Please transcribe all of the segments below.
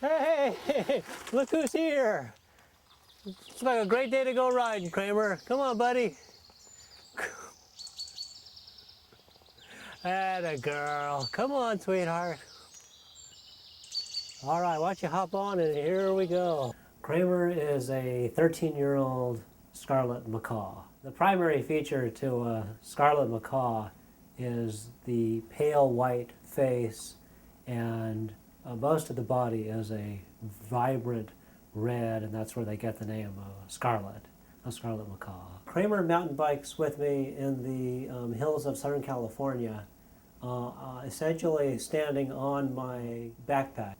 Hey, look who's here. It's like a great day to go riding, Kramer. Come on, buddy. Atta girl. Come on, sweetheart. All right, why don't you hop on and here we go. Kramer is a 13-year-old scarlet macaw. The primary feature to a scarlet macaw is the pale white face, and most of the body is a vibrant red, and that's where they get the name of scarlet, a scarlet macaw. Kramer mountain bikes with me in the hills of Southern California, essentially standing on my backpack.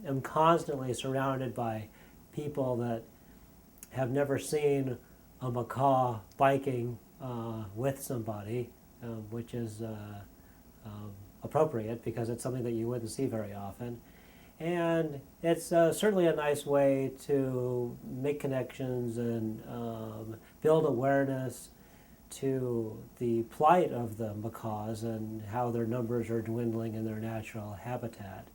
I'm constantly surrounded by people that have never seen a macaw biking with somebody, which is appropriate because it's something that you wouldn't see very often. And it's certainly a nice way to make connections and build awareness to the plight of the macaws and how their numbers are dwindling in their natural habitat.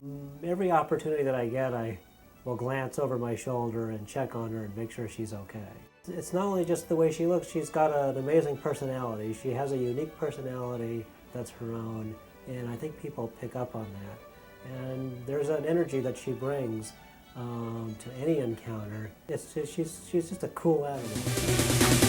Every opportunity that I get, I will glance over my shoulder and check on her and make sure she's okay. It's not only just the way she looks, she's got an amazing personality. She has a unique personality that's her own, and I think people pick up on that. And there's an energy that she brings to any encounter. She's just a cool animal.